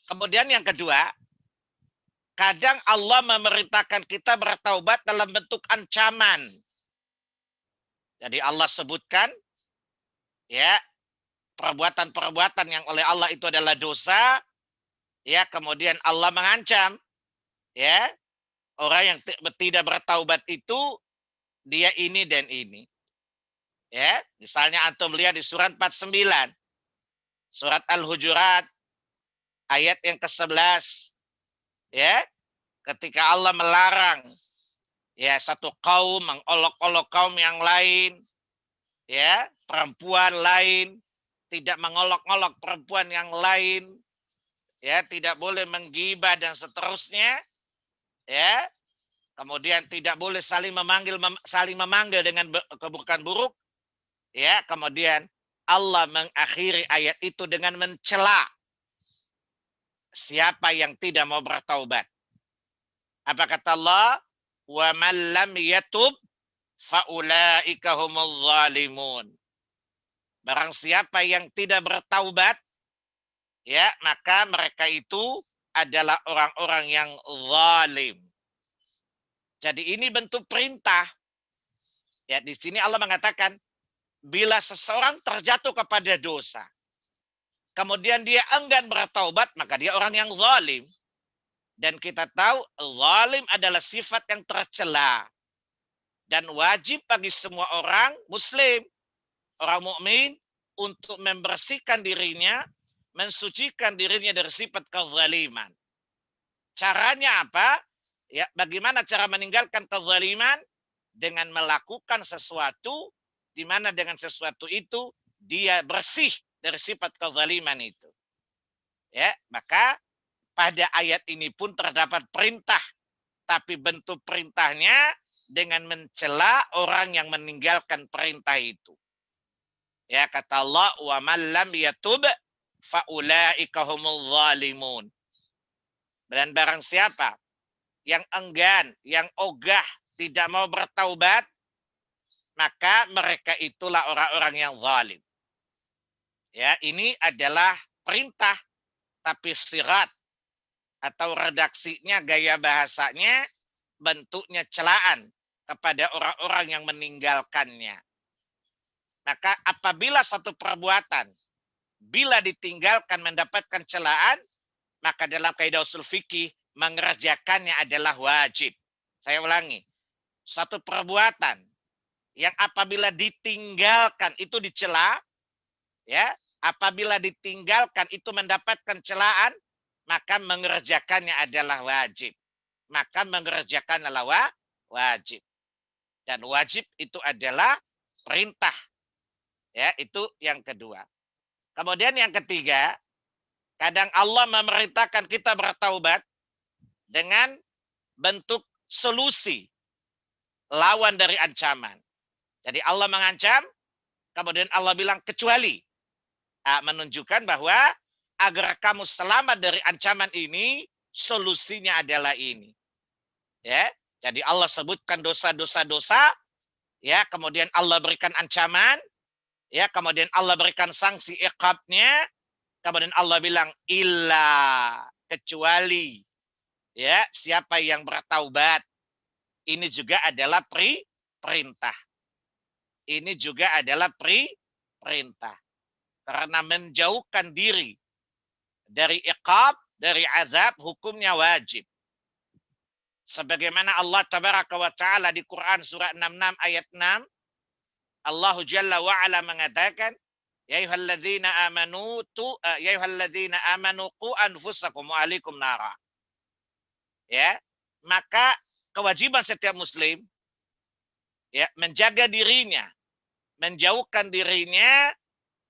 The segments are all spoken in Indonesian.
Kemudian yang kedua, kadang Allah memerintahkan kita bertaubat dalam bentuk ancaman. Jadi Allah sebutkan ya perbuatan-perbuatan yang oleh Allah itu adalah dosa, ya kemudian Allah mengancam ya orang yang tidak bertaubat itu dia ini dan ini. Ya, misalnya antum lihat di surat 49, surat Al-Hujurat ayat yang ke-11, ya, ketika Allah melarang ya satu kaum mengolok-olok kaum yang lain, ya, perempuan lain tidak mengolok-olok perempuan yang lain, ya, tidak boleh menggibah dan seterusnya, ya. Kemudian tidak boleh saling memanggil dengan keburukan buruk, ya. Kemudian Allah mengakhiri ayat itu dengan mencela siapa yang tidak mau bertaubat. Apa kata Allah? Wa man lam yatub faulaika humul zalimun. Barang siapa yang tidak bertaubat, ya, maka mereka itu adalah orang-orang yang zalim. Jadi ini bentuk perintah. Ya, di sini Allah mengatakan bila seseorang terjatuh kepada dosa, kemudian dia enggan bertaubat, maka dia orang yang zalim. Dan kita tahu zalim adalah sifat yang tercela. Dan wajib bagi semua orang muslim, orang mukmin untuk membersihkan dirinya, mensucikan dirinya dari sifat kezaliman. Caranya apa? Ya, bagaimana cara meninggalkan kezaliman? Dengan melakukan sesuatu di mana dengan sesuatu itu dia bersih dari sifat kezaliman itu. Ya, maka pada ayat ini pun terdapat perintah, tapi bentuk perintahnya dengan mencela orang yang meninggalkan perintah itu. Ya, kata Allah, wa man lam yatub faulaika humul zalimun. Dan barang siapa yang enggan, yang ogah, tidak mau bertaubat, maka mereka itulah orang-orang yang zalim. Ya, ini adalah perintah, tapi sirat atau redaksinya, gaya bahasanya, bentuknya celaan kepada orang-orang yang meninggalkannya. Maka apabila satu perbuatan bila ditinggalkan mendapatkan celaan, maka dalam kaidah usul fikih mengerjakannya adalah wajib. Saya ulangi, satu perbuatan yang apabila ditinggalkan itu dicela, ya, apabila ditinggalkan itu mendapatkan celaan, maka mengerjakannya adalah wajib. Maka mengerjakan adalah wajib. Dan wajib itu adalah perintah. Ya, itu yang kedua. Kemudian yang ketiga, kadang Allah memerintahkan kita bertaubat dengan bentuk solusi, lawan dari ancaman. Jadi Allah mengancam, kemudian Allah bilang kecuali, menunjukkan bahwa agar kamu selamat dari ancaman ini, solusinya adalah ini. Ya, jadi Allah sebutkan dosa-dosa, ya, kemudian Allah berikan ancaman, ya, kemudian Allah berikan sanksi iqabnya, kemudian Allah bilang illa, kecuali, ya, siapa yang bertaubat. Ini juga adalah perintah. Ini juga adalah perintah. Karena menjauhkan diri dari iqab, dari azab, hukumnya wajib. Sebagaimana Allah tabaraka wa ta'ala di Quran surah 66 ayat 6, Allah Jalla wa ala mengatakan, ya ayyuhalladzina amanu qu anfusakum wa ahlikum nara. Ya, maka kewajiban setiap muslim, ya, menjaga dirinya, menjauhkan dirinya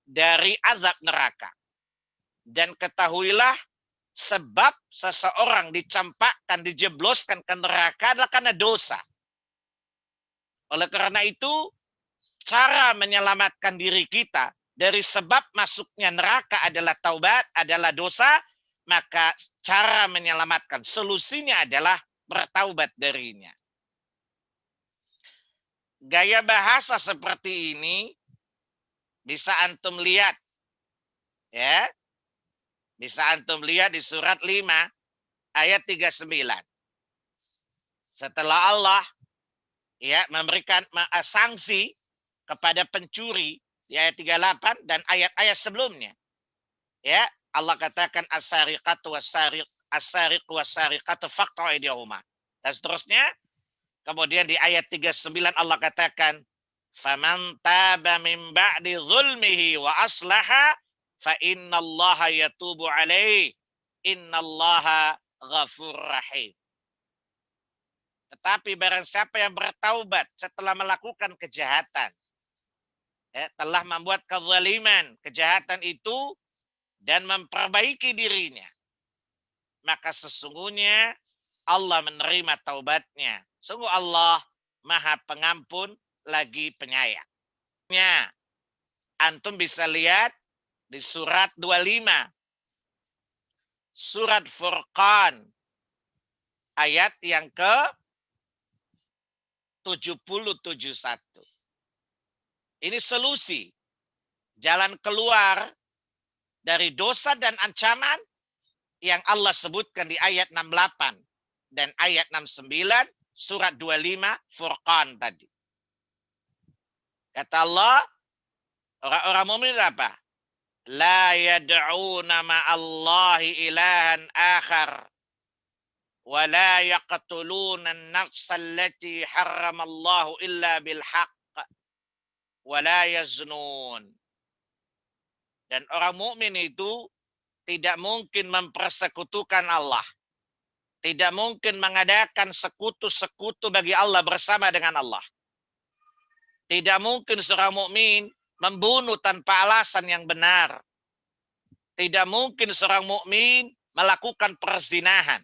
dari azab neraka. Dan ketahuilah sebab seseorang dicampakkan, dijebloskan ke neraka adalah karena dosa. Oleh karena itu, cara menyelamatkan diri kita dari sebab masuknya neraka adalah taubat, adalah dosa, maka cara menyelamatkan, solusinya adalah bertaubat darinya. Gaya bahasa seperti ini bisa antum lihat, ya, Bisa antum lihat di surat 5 ayat 39. Setelah Allah ya memberikan sanksi kepada pencuri di ayat 38 dan ayat-ayat sebelumnya. Ya, Allah katakan as-sariqatu was-sariqatu faqta'u aydiyahuma. Dan seterusnya. Kemudian di ayat 39 Allah katakan, "Faman taba min ba'di zulmihi wa aslaha fa innallaha yatubu alaihi. Innallaha ghafurur rahim." Tetapi barang siapa yang bertaubat setelah melakukan kejahatan, ya, telah membuat kezaliman, kejahatan itu dan memperbaiki dirinya, maka sesungguhnya Allah menerima taubatnya. Sungguh Allah Maha Pengampun lagi penyayang. Antum bisa lihat di surat 25. Surat Furqan. Ayat yang ke 70-71. Ini solusi. Jalan keluar dari dosa dan ancaman yang Allah sebutkan di ayat 68 dan ayat 69 surat 25 Furqan tadi. Kata Allah, orang-orang mukmin apa? La yad'una ma'allahi ilahan akhar wa la yaqtuluna an-nafsa allati harramallahu illa bil haqq wa la yaznun. Dan orang mukmin itu tidak mungkin mempersekutukan Allah. Tidak mungkin mengadakan sekutu-sekutu bagi Allah bersama dengan Allah. Tidak mungkin seorang mukmin membunuh tanpa alasan yang benar. Tidak mungkin seorang mukmin melakukan perzinahan.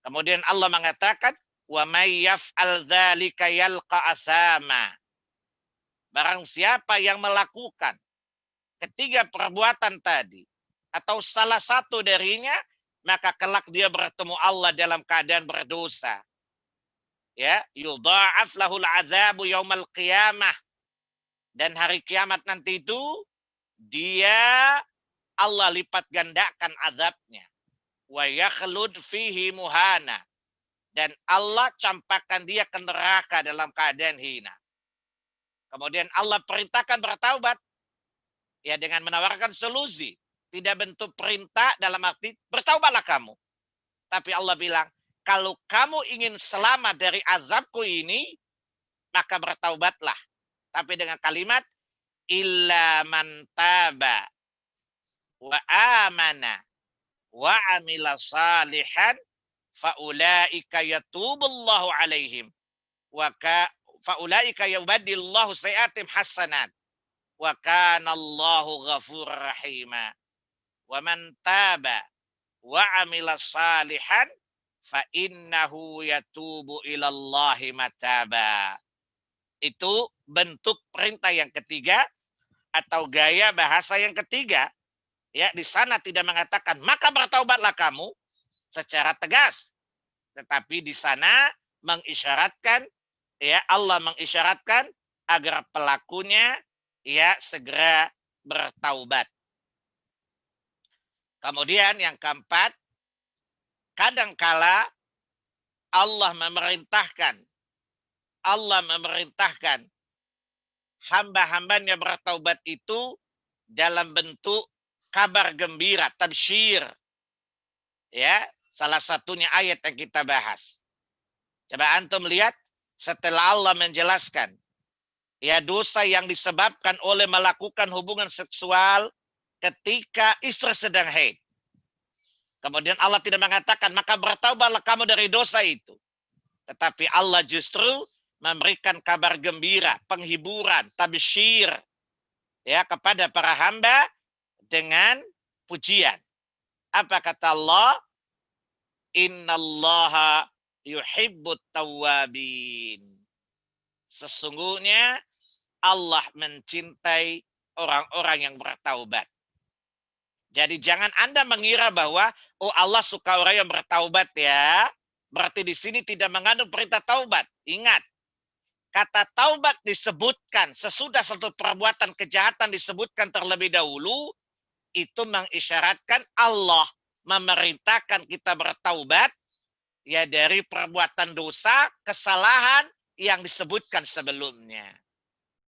Kemudian Allah mengatakan, "Wa may yaf'al dzalika yalqa athama." Barang siapa yang melakukan ketiga perbuatan tadi atau salah satu darinya, maka kelak dia bertemu Allah dalam keadaan berdosa. Ya, yudha'af lahul azabu yaumal qiyamah. Dan hari kiamat nanti itu dia Allah lipat gandakan azabnya. Wa yakhlud fihi muhana. Dan Allah campakkan dia ke neraka dalam keadaan hina. Kemudian Allah perintahkan bertaubat ya dengan menawarkan solusi. Tidak bentuk perintah dalam arti bertaubatlah kamu. Tapi Allah bilang, kalau kamu ingin selamat dari azabku ini, maka bertaubatlah. Tapi dengan kalimat, illa man taba wa amana wa amila salihan faulaika yatubullahu alaihim wa faulaika yubaddilullahu sayiatim hasanat wa kana Allahu ghafurur rahima. Wa man taba wa amila salihan fa innahu yatubu ilallahi mataba. Itu bentuk perintah yang ketiga atau gaya bahasa yang ketiga. Ya, di sana tidak mengatakan maka bertaubatlah kamu secara tegas. Tetapi di sana mengisyaratkan ya Allah mengisyaratkan agar pelakunya ya segera bertaubat. Kemudian yang keempat, kadangkala Allah memerintahkan hamba-hambanya bertaubat itu dalam bentuk kabar gembira, tabsyir. Ya, salah satunya ayat yang kita bahas. Coba antum lihat setelah Allah menjelaskan ya dosa yang disebabkan oleh melakukan hubungan seksual ketika istri sedang haid. Kemudian Allah tidak mengatakan, maka bertaubatlah kamu dari dosa itu. Tetapi Allah justru memberikan kabar gembira, penghiburan, tabsyir ya kepada para hamba dengan pujian. Apa kata Allah? Innallaha yuhibbut tawwabin. Sesungguhnya Allah mencintai orang-orang yang bertaubat. Jadi jangan Anda mengira bahwa oh Allah suka orang yang bertaubat ya. Berarti di sini tidak mengandung perintah taubat. Ingat, kata taubat disebutkan sesudah satu perbuatan kejahatan disebutkan terlebih dahulu itu mengisyaratkan Allah memerintahkan kita bertaubat ya dari perbuatan dosa, kesalahan yang disebutkan sebelumnya.